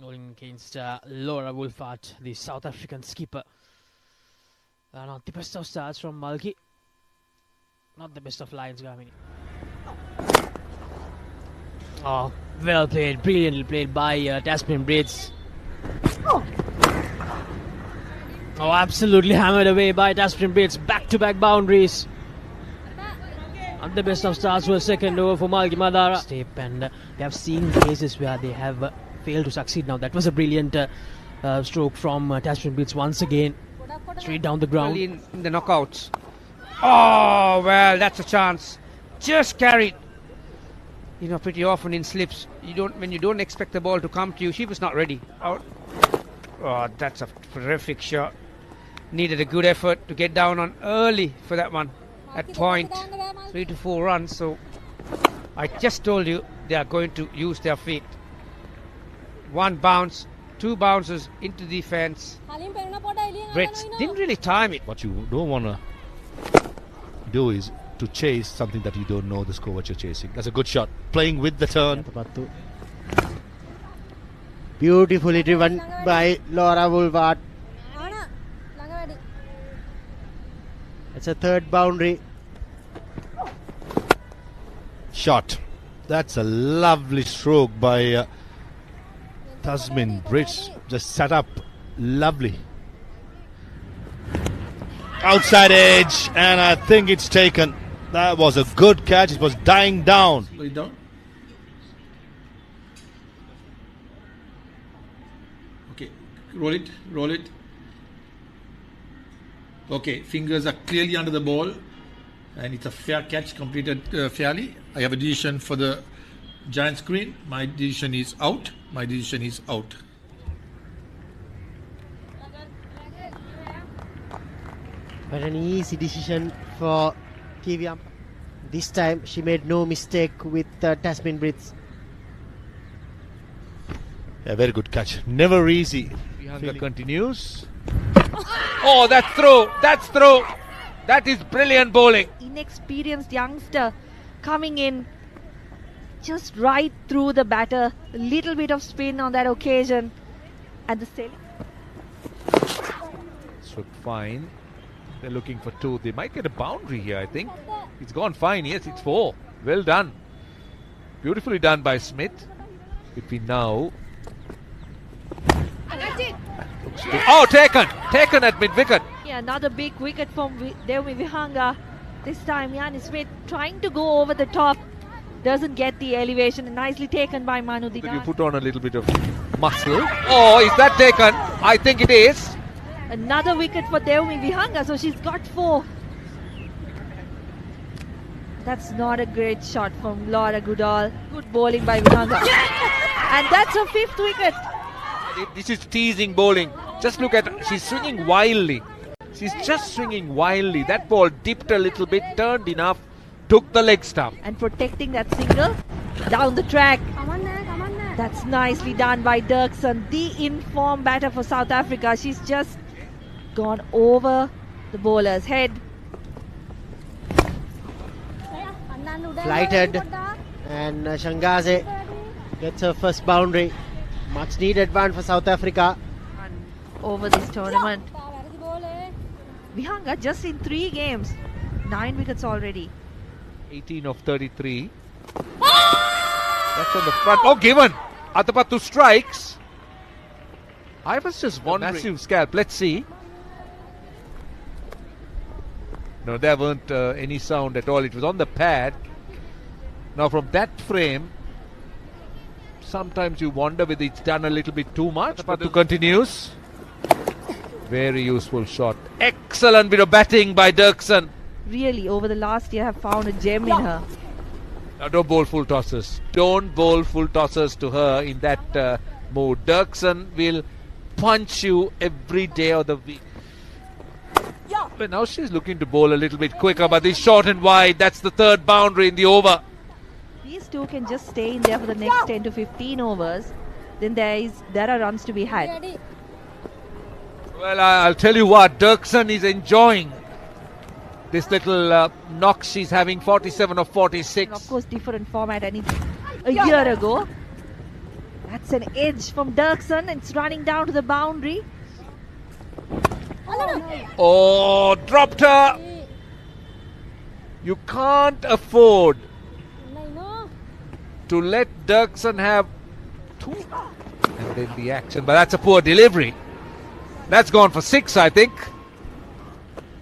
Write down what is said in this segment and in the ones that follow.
Bowling against Laura Wolfart, the South African skipper. Not the best of starts from Malki. Not the best of lines, Gamini. Oh, well played, brilliantly played by Tasman Braids. Oh, absolutely hammered away by Tasman Braids. Back-to-back boundaries. Not the best of starts for a second over for Malki Madara. Step, and we have seen cases where they have failed to succeed. Now that was a brilliant stroke from Tasman Braids once again. Straight down the ground. In the knockouts. Oh, well, that's a chance. Just carried. You know, pretty often in slips, when you don't expect the ball to come to you, she was not ready. Out. Oh, that's a terrific shot. Needed a good effort to get down on early for that one. At point 3 to 4 runs. So I just told you they are going to use their feet. One bounce, 2 bounces into defense. Brits didn't really time it. What you don't want to do is to chase something that you don't know the score what you're chasing. That's a good shot. Playing with the turn. Beautifully driven by Laura Wolfart. It's a third boundary. Shot. That's a lovely stroke by Tasman Brits. Just set up. Lovely. Outside edge, and I think it's taken. That was a good catch. It was dying down. Lay down. Okay, roll it, roll it. Okay, fingers are clearly under the ball, and it's a fair catch, completed fairly. I have a decision for the giant screen. My decision is out. My decision is out. But an easy decision for TV umpire. This time she made no mistake with Tasman Brits. Yeah, very good catch. Never easy. Sri continues. Oh, that's through. That's through. That is brilliant bowling. Inexperienced youngster coming in just right through the batter. A little bit of spin on that occasion. And the sailing. Struck fine. They're looking for 2. They might get a boundary here, I think. It's gone fine. Yes, it's 4. Well done. Beautifully done by Smith. Between now. Oh, taken! Taken at mid-wicket. Yeah, another big wicket from Devi Vihanga. This time, Yanni Smith trying to go over the top. Doesn't get the elevation. Nicely taken by Manu Didan. You put on a little bit of muscle. Oh, is that taken? I think it is. Another wicket for Devi Vihanga, so she's got 4. That's not a great shot from Laura Goodall. Good bowling by Vihanga. And that's her 5th wicket. This is teasing bowling. Just look at her. She's swinging wildly. She's just swinging wildly. That ball dipped a little bit, turned enough, took the leg stump. And protecting that single down the track. That's nicely done by Dirksen, the in-form batter for South Africa. She's just gone over the bowler's head. Flighted, and Shangaze gets her first boundary. Much needed one for South Africa. Over this tournament. Vihanga just in 3 games, 9 wickets already. 18 of 33. That's on the front. Oh, given. Atapattu strikes. I was just wondering. Massive scalp. Let's see. No, there weren't any sound at all. It was on the pad. Now from that frame, sometimes you wonder whether it's done a little bit too much. Atapattu continues. Very useful shot. Excellent bit of batting by Dirksen. Really, over the last year, have found a gem in her. Now don't bowl full tosses. Don't bowl full tosses to her in that mood. Dirksen will punch you every day of the week. But now she's looking to bowl a little bit quicker, but this short and wide, that's the 3rd boundary in the over. These 2 can just stay in there for the next 10 to 15 overs. Then there are runs to be had. Well, I'll tell you what, Dirksen is enjoying this little knock she's having, 47 of 46. And of course, different format a year ago. That's an edge from Dirksen. It's running down to the boundary. Oh, dropped her. You can't afford to let Dirksen have two. And then the action. But that's a poor delivery. That's gone for 6, I think.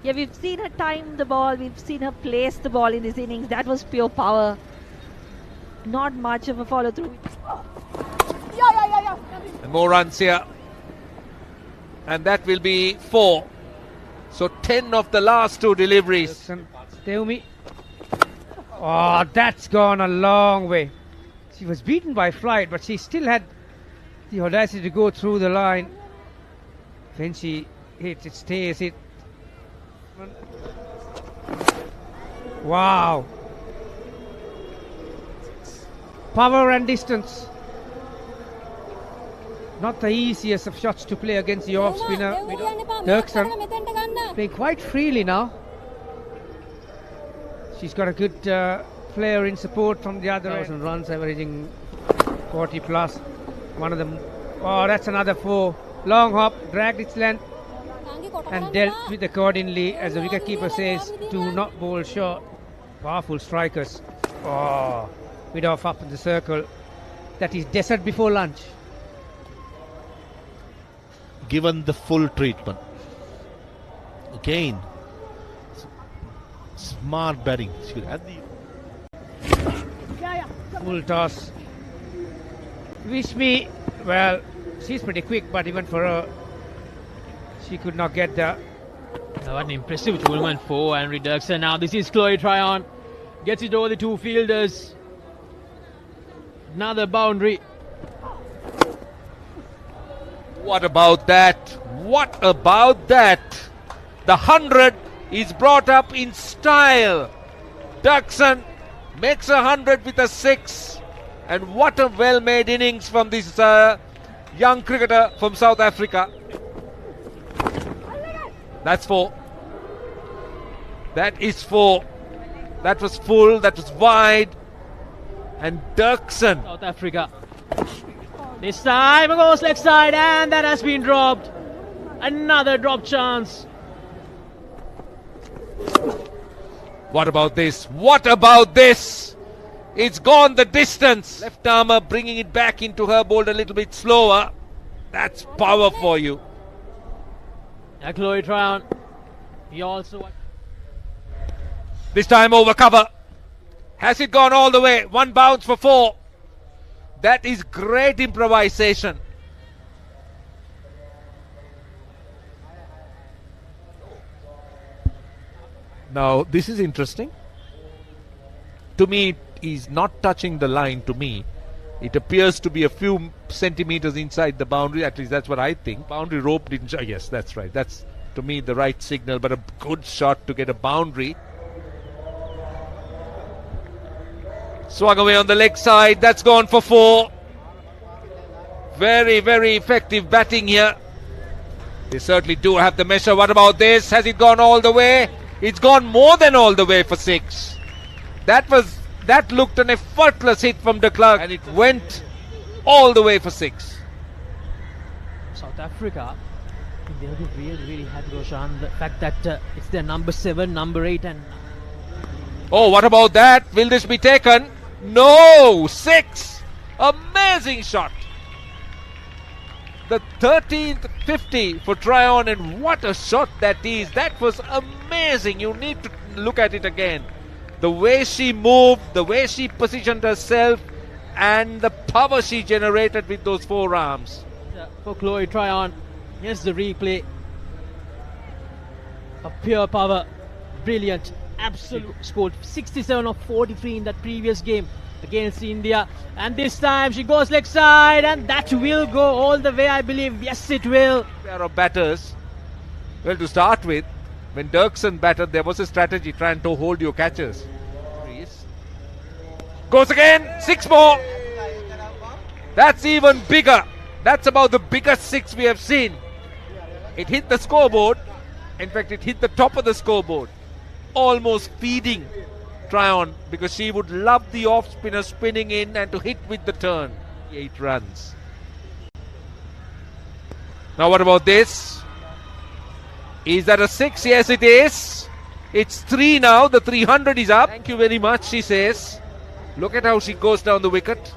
Yeah, we've seen her time the ball. We've seen her place the ball in this innings. That was pure power. Not much of a follow through. And more runs here. And that will be 4. So 10 of the last 2 deliveries. Stay with me. Oh, that's gone a long way. She was beaten by flight, but she still had the audacity to go through the line. When she hits, it stays. Wow. Power and distance. Not the easiest of shots to play against the off spinner. Dirksen playing quite freely now. She's got a good player in support from the other end. Runs averaging 40 plus. One of them. Oh, that's another 4. Long hop, dragged its length and dealt with accordingly. As the wicketkeeper says, do not bowl short. Powerful strikers. Oh, mid off up in the circle. That is desert before lunch. Given the full treatment. Again, smart batting. She could add the full toss. Wish me, well, she's pretty quick, but even for her, she could not get the. What an impressive tournament for Henry Dirksen. Now this is Chloe Tryon. Gets it over the 2 fielders. Another boundary. What about that? What about that? The 100 is brought up in style. Dirksen makes 100 with a 6. And what a well-made innings from this young cricketer from South Africa. That's 4. That is 4. That was full, that was wide. And Dirksen. South Africa. This time it goes leg side and that has been dropped. Another drop chance. What about this? What about this? It's gone the distance. Left armour bringing it back into her, bowled a little bit slower. That's power for you. Chloe Tryon. He also. This time over cover. Has it gone all the way? 1 bounce for 4. That is great improvisation. Now, this is interesting. To me, it is not touching the line to me. It appears to be a few centimeters inside the boundary. At least that's what I think. Boundary rope didn't show. Yes, that's right. That's, to me, the right signal. But a good shot to get a boundary. Swung away on the leg side. That's gone for 4. Very, very effective batting here. They certainly do have the measure. What about this? Has it gone all the way? It's gone more than all the way for 6. That looked an effortless hit from de Klerk, and it went all the way for 6. South Africa, they'll be really, really happy, Roshan. The fact that it's their number 7, number 8 and... Oh, what about that? Will this be taken? No! 6! Amazing shot! The 13th 50 for Tryon, and what a shot that is. That was amazing. You need to look at it again. The way she moved, the way she positioned herself, and the power she generated with those forearms. For Chloe Tryon, here's the replay. A pure power, brilliant, absolute. Scored 67 of 43 in that previous game against India, and this time she goes leg side, and that will go all the way, I believe. Yes, it will. Pair of batters. Well, to start with, when Dirksen batted, there was a strategy trying to hold your catches. Goes again, 6 more. That's even bigger. That's about the biggest 6 we have seen. It hit the scoreboard. In fact, it hit the top of the scoreboard, almost feeding Tryon, because she would love the off spinner spinning in and to hit with the turn. 8 runs. Now what about this? Is that a 6? Yes, it is. It's 3 now. The 300 is up. Thank you very much, she says. Look at how she goes down the wicket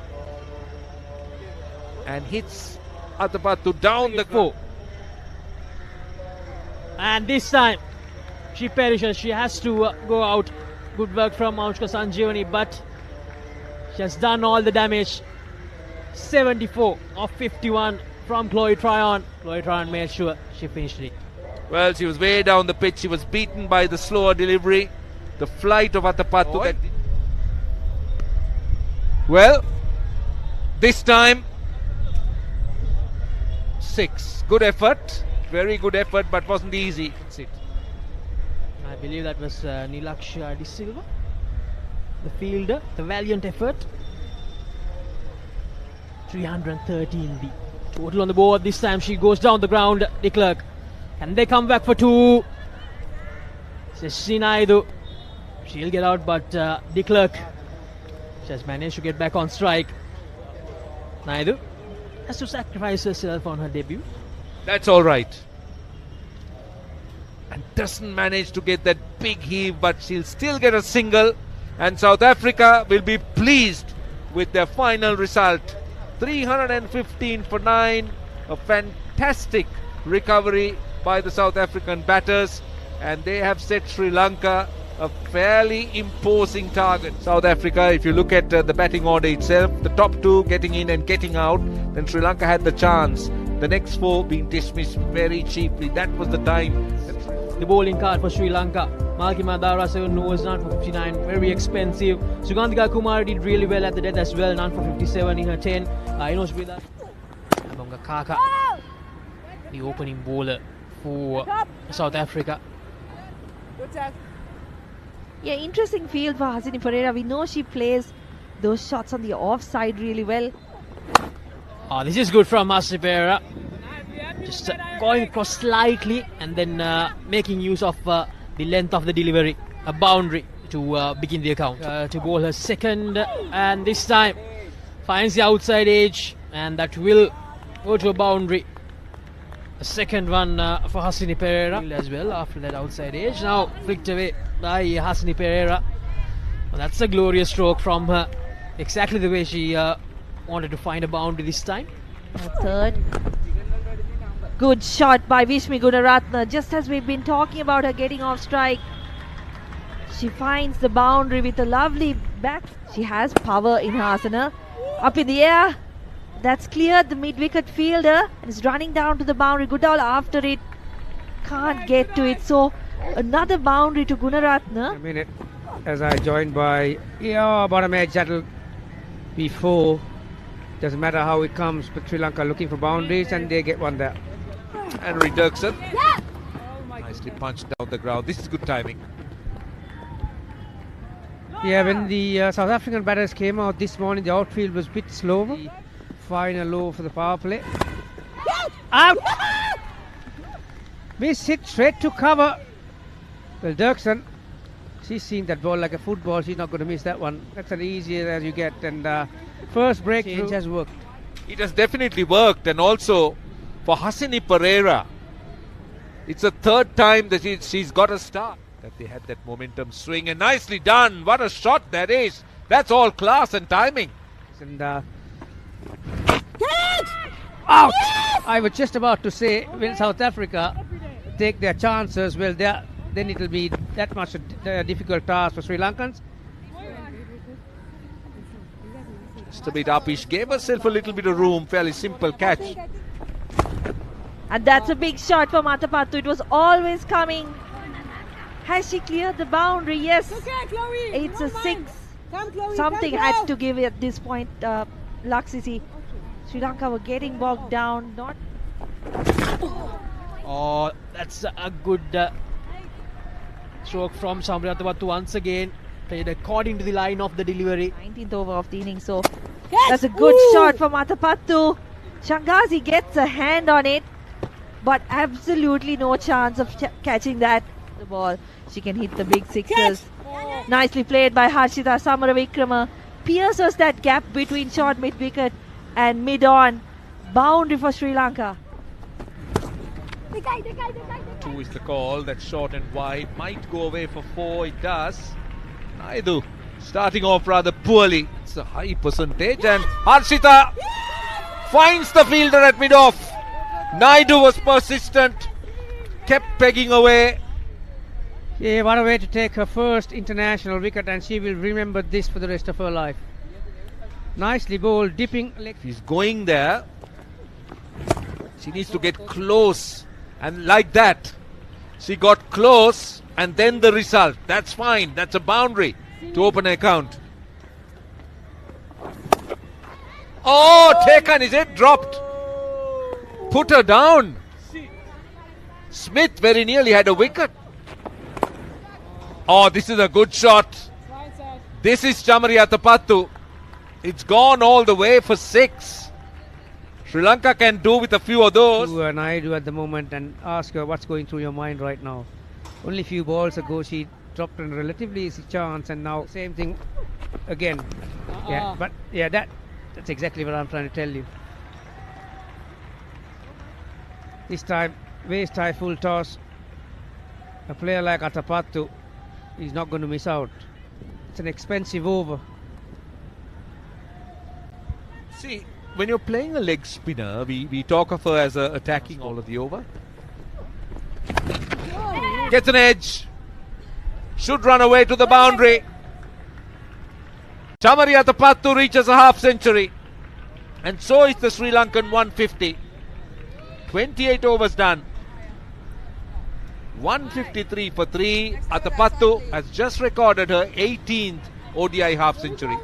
and hits Athapattu down the 4. And this time she perishes. She has to go out. Good work from Anushka Sanjeevani, but she has done all the damage. 74 of 51 from Chloe Tryon. Chloe Tryon made sure she finished it. Well, she was way down the pitch. She was beaten by the slower delivery. The flight of Athapattu. Well, this time 6. Good effort. Very good effort, but wasn't easy. That's it. I believe that was Nilaksha De Silva, the fielder. The valiant effort. 313 the total on the board. This time she goes down the ground. De Klerk. Can they come back for 2? Sinaidu. She'll get out, but De Klerk, she has managed to get back on strike. Naidu has to sacrifice herself on her debut. That's all right. And doesn't manage to get that big heave, but she'll still get a single. And South Africa will be pleased with their final result. 315 for 9. A fantastic recovery by the South African batters. And they have set Sri Lanka a fairly imposing target. South Africa, if you look at the batting order itself, the top 2 getting in and getting out, then Sri Lanka had the chance. The next 4 being dismissed very cheaply. That was the time. The bowling card for Sri Lanka. Malki Madara 7 overs, none for 59, very expensive. Sugandhika Kumar did really well at the death as well, none for 57 in her 10. Inos Vida. Abonga Kaka, the opening bowler for South Africa. Yeah, interesting field for Hasini Pereira. We know she plays those shots on the offside really well. Oh, this is good from Hasini Pereira. Just going across slightly and then making use of the length of the delivery. A boundary to begin the account. To bowl her second, and this time finds the outside edge, and that will go to a boundary. A second one for Hasini Pereira as well after that outside edge. Now flicked away by Hasini Pereira. Well, that's a glorious stroke from her. Exactly the way she wanted to find a boundary this time. Third. Good shot by Vishmi Gunaratne. Just as we've been talking about her getting off strike, she finds the boundary with a lovely back. She has power in her asana. Up in the air. That's cleared the mid-wicket fielder and is running down to the boundary. Goodall after it. Can't get to it. So another boundary to Gunaratne. A minute as I joined by bottom edge. That'll be 4. Doesn't matter how it comes, but Sri Lanka looking for boundaries and they get one there. Henry Dirksen. Nicely punched down the ground. This is good timing. Yeah, when the South African batters came out this morning, the outfield was a bit slower. Final over for the power play. Out! Miss hit straight to cover. Well, Dirksen, she's seen that ball like a football. She's not going to miss that one. That's as easy as you get. And first breakthrough has worked. It has definitely worked, and also for Hasini Pereira, it's the 3rd time that she's got a start. That they had that momentum swing, and nicely done. What a shot that is. That's all class and timing. And out! Yes! I was just about to say, when South Africa take their chances, well, then it will be that much a difficult task for Sri Lankans. Just a bit uppish. Gave herself a little bit of room. Fairly simple catch. And that's a big shot for Athapattu. It was always coming. Has she cleared the boundary? Yes. It's a 6. Something had to give at this point. Laksisi. Sri Lanka were getting bogged down. Oh, that's a good stroke from Samri Athapattu once again. Played according to the line of the delivery. 19th over of the innings. So that's a good shot from Athapattu. Shangazi gets a hand on it, but absolutely no chance of catching that. The ball. She can hit the big sixes. Nicely played by Harshita Samaravikrama. Pierces that gap between short mid-wicket and mid-on. Boundary for Sri Lanka. 2 is the call. That's short and wide. Might go away for 4. It does. Naidu starting off rather poorly. It's a high percentage. And Harshita finds the fielder at mid-off. Naidu was persistent. Kept pegging away. Yeah, what a way to take her first international wicket, and she will remember this for the rest of her life. Nicely bowled, dipping leg. She's going there. She needs to get close. And like that, she got close, and then the result. That's fine. That's a boundary to open an account. Oh, taken, is it? Dropped. Put her down. Smith very nearly had a wicket. Oh, this is a good shot. This is Chamariyatapattu. It's gone all the way for 6. Sri Lanka can do with a few of those. To Naidu at the moment and ask her what's going through your mind right now. Only a few balls ago she dropped a relatively easy chance, and now same thing again. Yeah, but yeah, that's exactly what I'm trying to tell you. This time, waist high full toss. A player like Atapattu is not going to miss out. It's an expensive over. See, when you're playing a leg spinner, we talk of her as attacking all of the over. Gets an edge. Should run away to the boundary. Chamariyatapattu reaches a half century. And so is the Sri Lankan 150. 28 overs done. 153 for 3. Atapattu has just recorded her 18th ODI half century.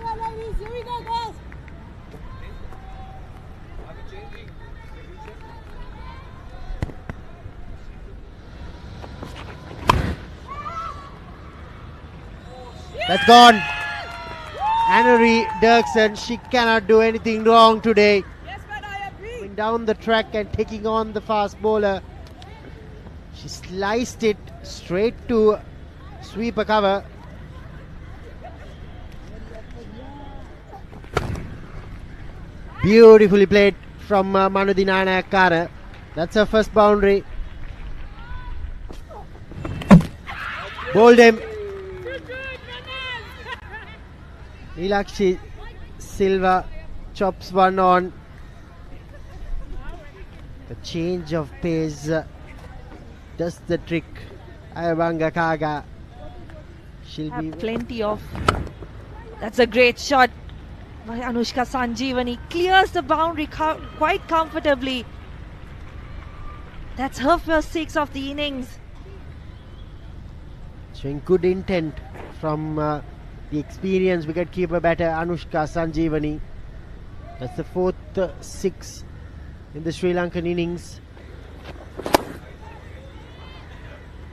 That's gone. Annery Dirksen, she cannot do anything wrong today. Going down the track and taking on the fast bowler. She sliced it straight to sweeper cover. Beautifully played from Manudi Nanayakkara. That's her first boundary. Bowled him. Nilakshi Silva chops one on. The change of pace does the trick. Ayabanga Kaga. She'll Have be plenty of. That's a great shot by Anushka Sanjeevani. Clears the boundary quite comfortably. That's her first 6 of the innings. showing good intent from the experienced wicketkeeper batter Anushka Sanjeevani. That's the fourth 6 in the Sri Lankan innings.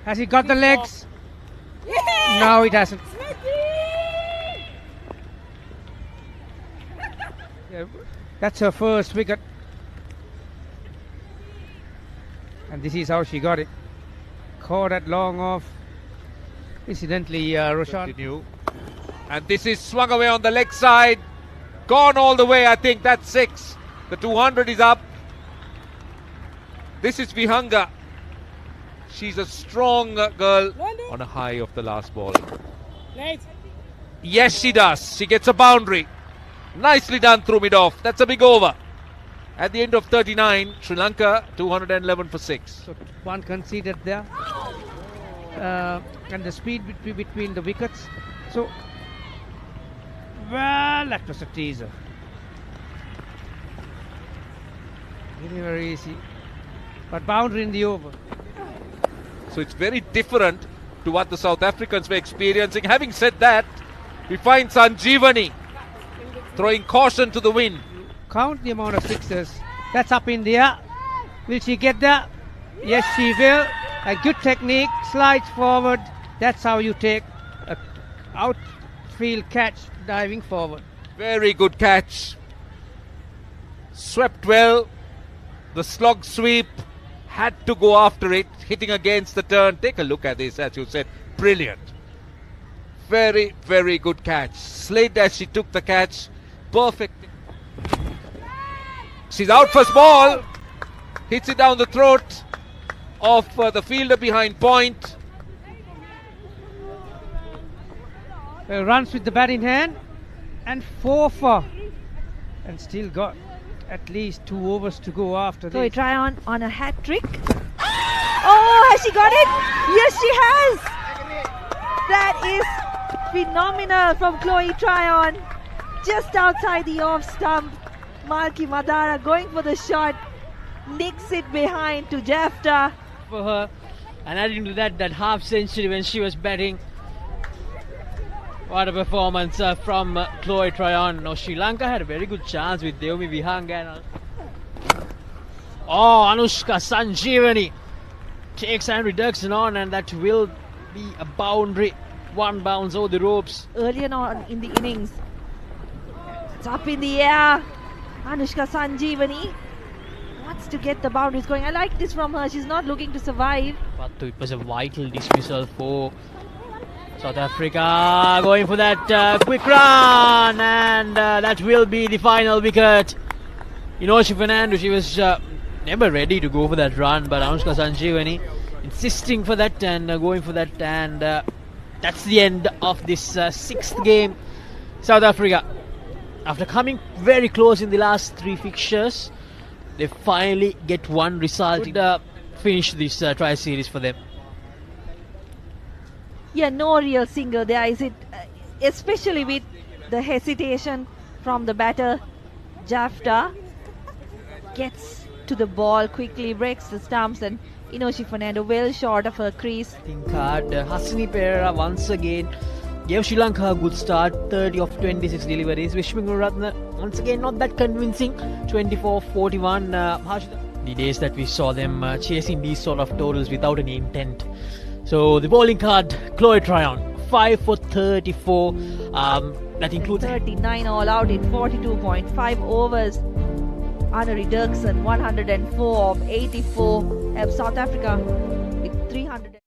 Has he got the legs? No, it hasn't. Yeah, that's her first wicket. And this is how she got it. Caught at long off. Incidentally, Roshan. Continue. And this is swung away on the leg side. Gone all the way, I think. That's 6. The 200 is up. This is Vihanga. She's a strong girl on a high of the last ball. Yes, she does. She gets a boundary. Nicely done through mid-off. That's a big over. At the end of 39, Sri Lanka 211 for 6. So one conceded there. And the speed between the wickets. So, well, that was a teaser. Very, very easy. But boundary in the over. So it's very different to what the South Africans were experiencing. Having said that, we find Sanjeevani throwing caution to the wind. Count the amount of sixes. That's up in the air. Will she get there? Yes, she will. A good technique. Slides forward. That's how you take a outfield catch diving forward. Very good catch. Swept well. The slog sweep. Had to go after it. Hitting against the turn. Take a look at this, as you said. Brilliant. Very, very good catch. Slid as she took the catch. Perfect. She's out first ball. Hits it down the throat of the fielder behind point. Runs with the bat in hand and 4 for. And still got at least 2 overs to go after Chloe this. Tryon on a hat trick. Oh, has she got it? Yes, she has. That is phenomenal from Chloe Tryon. Just outside the off stump. Malki Madara going for the shot. Nicks it behind to Jafta. For her. And adding to that half century when she was batting. What a performance from Chloe Tryon. Now Sri Lanka had a very good chance with Deomi Vihanga. Oh, Anushka Sanjeevani takes Henry Dirksen on, and that will be a boundary. 1 bounce over the ropes. Earlier on in the innings. It's up in the air. Anushka Sanjeevani wants to get the boundaries going. I like this from her. She's not looking to survive. But it was a vital dismissal for South Africa, going for that quick run, and that will be the final wicket. Inoshi Fernando, she was never ready to go for that run, but Anushka Sanjeevani insisting for that and going for that, and that's the end of this 6th game. South Africa, after coming very close in the last 3 fixtures, they finally get one result to finish this tri-series for them. Yeah, no real single there, is it? Especially with the hesitation from the batter. Jafta gets to the ball quickly, breaks the stumps, and Inoshi Fernando well short of her crease. Hasini Pereira once again gave Sri Lanka a good start. 30 of 26 deliveries. Vishnu Gunaratne once again not that convincing. 24-41. The days that we saw them chasing these sort of totals without any intent. So the bowling card, Chloe Tryon, 5 for 34. That includes 39 all out in 42.5 overs. Anuri Dirksen, 104 of 84. South Africa with 300.